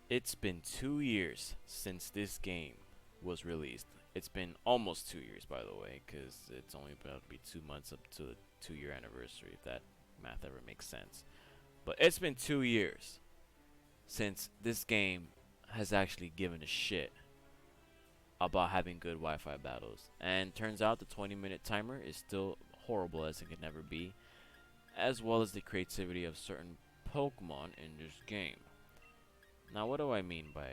It's been 2 years since this game was released. It's been almost 2 years, by the way, because it's only about to be 2 months up to the 2 year anniversary, if that math ever makes sense. But it's been 2 years since this game has actually given a shit about having good Wi Fi battles. And turns out the 20-minute timer is still horrible as it could never be, as well as the creativity of certain Pokemon in this game. Now, what do I mean by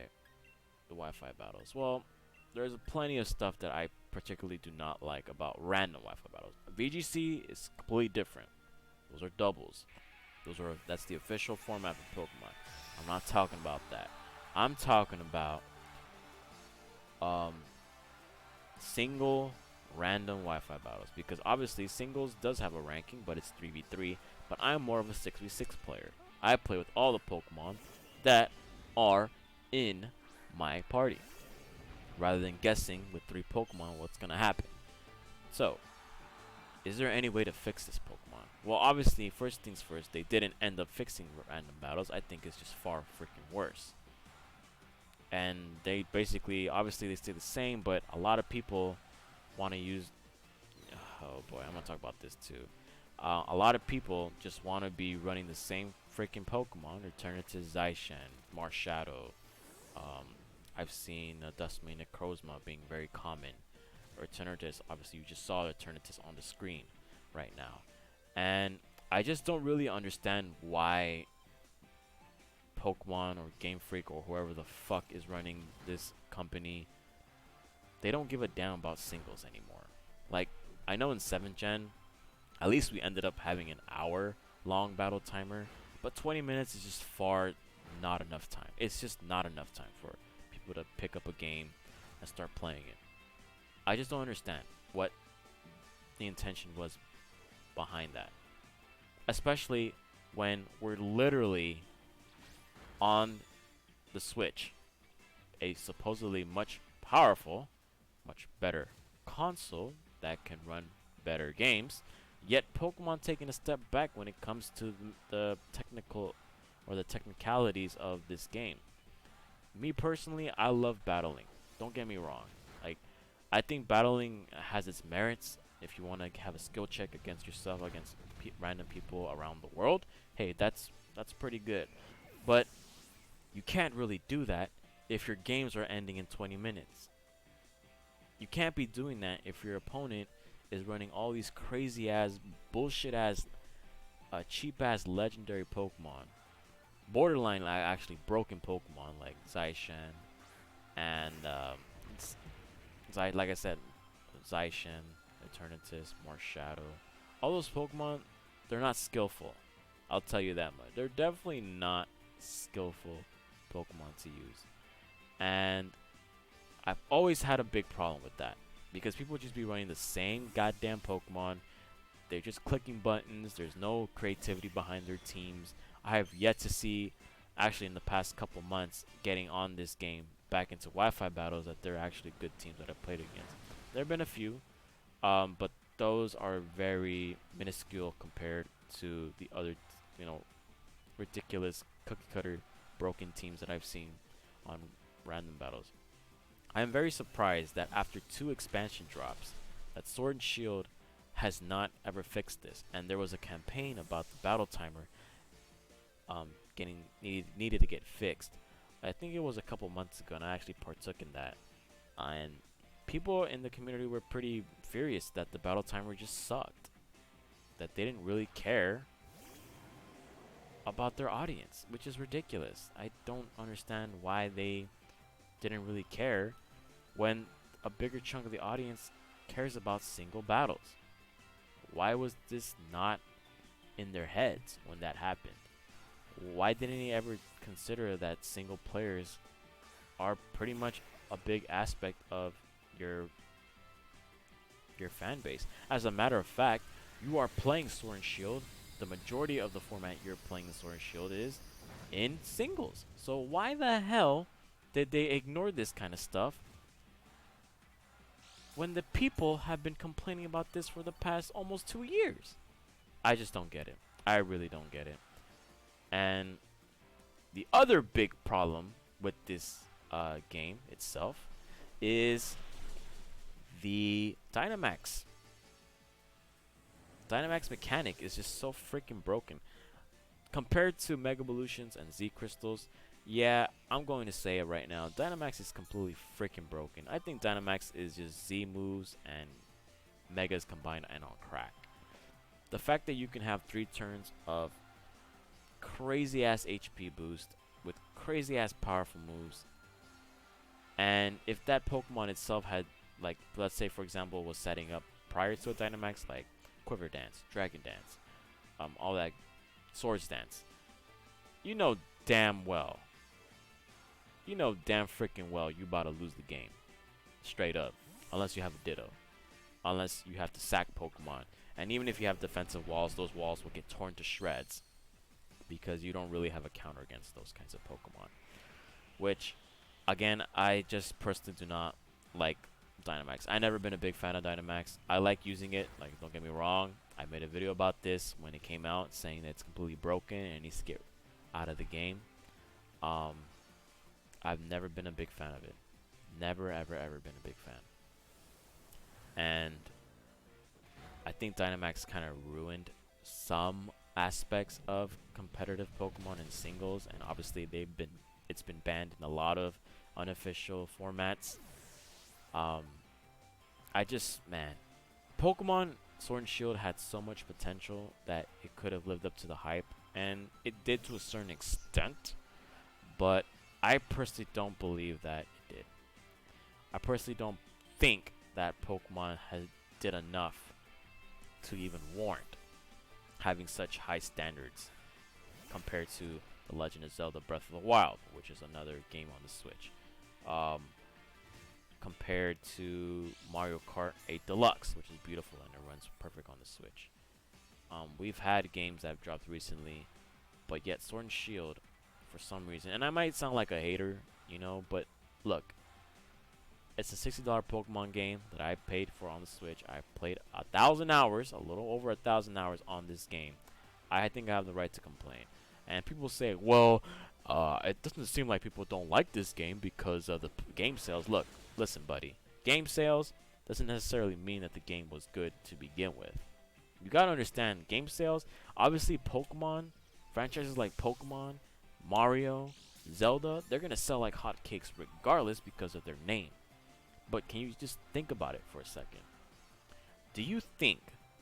the Wi-Fi battles? Well, there's plenty of stuff that I particularly do not like about random Wi-Fi battles. VGC is completely different. Those are doubles. That's the official format for Pokemon. I'm not talking about that. I'm talking about um single random Wi-Fi battles, because obviously singles does have a ranking, but it's 3v3. But I'm more of a 6v6 player. I play with all the Pokemon that are in my party, rather than guessing with 3 Pokemon what's gonna happen. So, is there any way to fix this Pokemon? Well, obviously, first things first, they didn't end up fixing random battles. I think it's just far freaking worse. And they basically, obviously, they stay the same, but a lot of people want to use. Oh boy, I'm gonna talk about this too. A lot of people just want to be running the same freaking Pokemon, Eternatus, Zaishan, Marshadow. Um, I've seen Dustmane Necrozma being very common. Or Eternatus, obviously you just saw Eternatus on the screen right now. And I just don't really understand why Pokemon or Game Freak or whoever the fuck is running this company, they don't give a damn about singles anymore. Like, I know in 7th gen, at least we ended up having an hour long battle timer, but 20 minutes is just far not enough time. It's just not enough time for people to pick up a game and start playing it. I just don't understand what the intention was behind that. Especially when we're literally on the Switch, a supposedly much powerful, much better console that can run better games, yet Pokemon taking a step back when it comes to the technical or the technicalities of this game. Me personally, I love battling. Don't get me wrong. Like, I think battling has its merits. If you want to have a skill check against yourself against random people around the world, hey, that's pretty good. But you can't really do that if your games are ending in 20 minutes. You can't be doing that if your opponent is running all these crazy ass, bullshit ass, cheap ass legendary Pokemon. Borderline actually broken Pokemon like Zaishan and like I said, Zaishan, Eternatus, Marshadow. All those Pokemon, they're not skillful. I'll tell you that much. They're definitely not skillful Pokemon to use. And I've always had a big problem with that, because people just be running the same goddamn Pokemon. They're just clicking buttons. There's no creativity behind their teams. I have yet to see, actually in the past couple months, getting on this game back into Wi-Fi battles, that they're actually good teams that I've played against. There have been a few, but those are very minuscule compared to the other, ridiculous cookie cutter broken teams that I've seen on random battles. I am very surprised that after 2 expansion drops, that Sword and Shield has not ever fixed this, and there was a campaign about the battle timer getting needed to get fixed. I think it was a couple months ago, and I actually partook in that. And people in the community were pretty furious that the battle timer just sucked, that they didn't really care about their audience, which is ridiculous. I don't understand why they didn't really care when a bigger chunk of the audience cares about single battles. Why was this not in their heads when that happened? Why didn't he ever consider that single players are pretty much a big aspect of your fan base? As a matter of fact, you are playing Sword and Shield. The majority of the format you're playing the Sword and Shield is in singles. So why the hell did they ignore this kind of stuff when the people have been complaining about this for the past almost 2 years? I just don't get it. I really don't get it. And the other big problem with this game itself is the Dynamax. Dynamax mechanic is just so freaking broken compared to Mega Evolutions and Z Crystals. Yeah, I'm going to say it right now. Dynamax is completely freaking broken. I think Dynamax is just Z moves and Megas combined and on crack. The fact that you can have 3 turns of crazy ass HP boost with crazy ass powerful moves, and if that Pokemon itself had, like, let's say for example was setting up prior to a Dynamax, like Quiver Dance, Dragon Dance, all that Swords Dance, you know damn well, damn freaking well you about to lose the game, straight up, unless you have a Ditto, unless you have to sack Pokemon, and even if you have defensive walls, those walls will get torn to shreds because you don't really have a counter against those kinds of Pokemon, which again, I just personally do not like Dynamax. I never been a big fan of Dynamax. I like using it, like, don't get me wrong. I made a video about this when it came out, saying that it's completely broken and it needs to get out of the game. I've never been a big fan of it. Never, ever, ever been a big fan. And I think Dynamax kind of ruined some aspects of competitive Pokemon in singles, and obviously it's been banned in a lot of unofficial formats. Man, Pokemon Sword and Shield had so much potential that it could have lived up to the hype, and it did to a certain extent, but I personally don't believe that it did. I personally don't think that Pokemon did enough to even warrant having such high standards compared to The Legend of Zelda Breath of the Wild, which is another game on the Switch. Compared to Mario Kart 8 Deluxe, which is beautiful and it runs perfect on the Switch. We've had games that have dropped recently, but yet Sword and Shield, for some reason, and I might sound like a hater, but look, it's a $60 Pokemon game that I paid for on the Switch. I played 1,000 hours, a little over 1,000 hours on this game. I think I have the right to complain. And people say, well, it doesn't seem like people don't like this game because of the game sales. Look, listen, buddy. Game sales doesn't necessarily mean that the game was good to begin with. You gotta understand, game sales, obviously Pokemon, franchises like Pokemon, Mario, Zelda, they're gonna sell like hotcakes regardless because of their name. But can you just think about it for a second? Do you think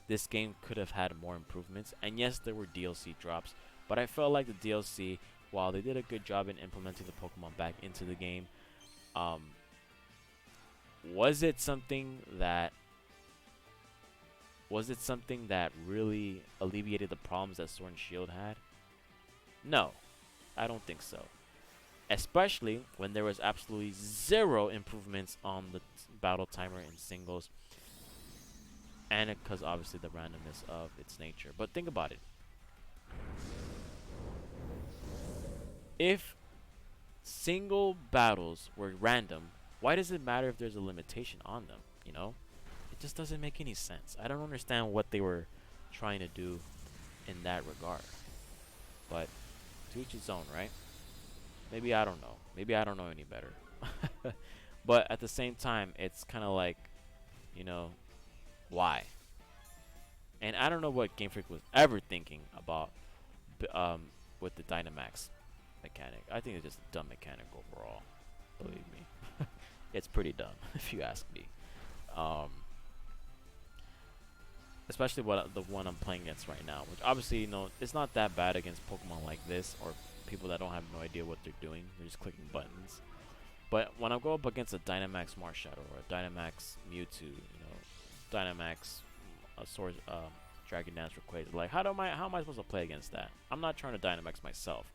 this game could have had more improvements? And yes, there were DLC drops, but I felt like the DLC, while they did a good job in implementing the Pokemon back into the game, was it something that really alleviated the problems that Sword and Shield had? No, I don't think so. Especially when there was absolutely zero improvements on the battle timer in singles, and because obviously the randomness of its nature. But think about it. If single battles were random, why does it matter if there's a limitation on them? It just doesn't make any sense. I don't understand what they were trying to do in that regard. But to each his own, right? Maybe I don't know. Maybe I don't know any better. But at the same time, it's kind of like, why? And I don't know what Game Freak was ever thinking about with the Dynamax mechanic. I think it's just a dumb mechanic overall. Believe me. It's pretty dumb, if you ask me. Especially the one I'm playing against right now, which obviously, it's not that bad against Pokemon like this, or people that don't have no idea what they're doing. They're just clicking buttons. But when I go up against a Dynamax Marshadow or a Dynamax Mewtwo, Dynamax Sword, Dragon Dance Rayquaza, like how am I supposed to play against that? I'm not trying to Dynamax myself.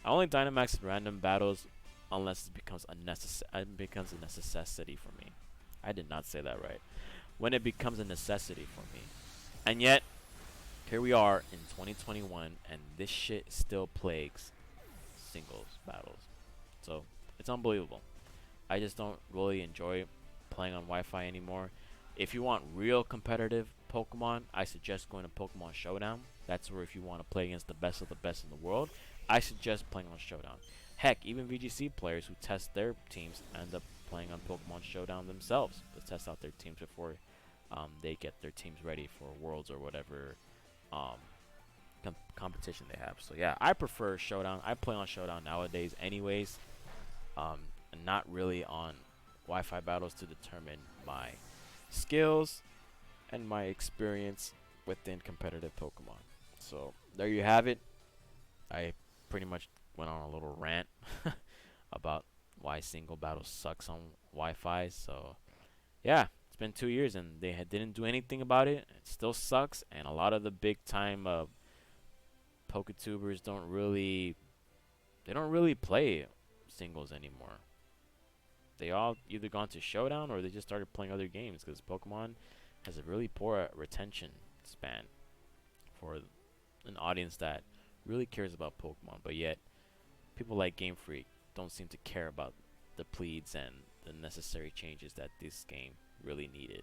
I only Dynamax in random battles unless it becomes a necessity for me. I did not say that right. When it becomes a necessity for me. And yet, here we are in 2021, and this shit still plagues singles battles. So, it's unbelievable. I just don't really enjoy playing on Wi-Fi anymore. If you want real competitive Pokemon, I suggest going to Pokemon Showdown. That's where if you want to play against the best of the best in the world, I suggest playing on Showdown. Heck, even VGC players who test their teams end up playing on Pokemon Showdown themselves to test out their teams before they get their teams ready for Worlds or whatever um, competition they have. So yeah, I prefer Showdown. I play on Showdown nowadays anyways, and not really on Wi-Fi battles to determine my skills and my experience within competitive Pokemon. So there you have it. I pretty much went on a little rant about why single battle sucks on Wi-Fi. So yeah, it's been 2 years and they didn't do anything about it. It still sucks, and a lot of the big time Poketubers they don't really play singles anymore. They all either gone to Showdown or they just started playing other games because Pokemon has a really poor retention span for an audience that really cares about Pokemon, but yet people like Game Freak don't seem to care about the pleads and the necessary changes that this game really needed.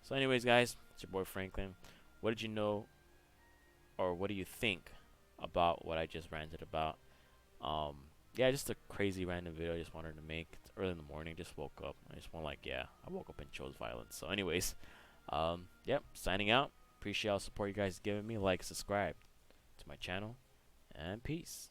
So anyways, guys, it's your boy Franklin. What did you know, or what do you think about what I just ranted about? Yeah, just a crazy random video I just wanted to make. It's early in the morning, just woke up. I just want I woke up and chose violence. So anyways, yep, signing out. Appreciate all the support you guys giving me. Like, subscribe to my channel, and peace.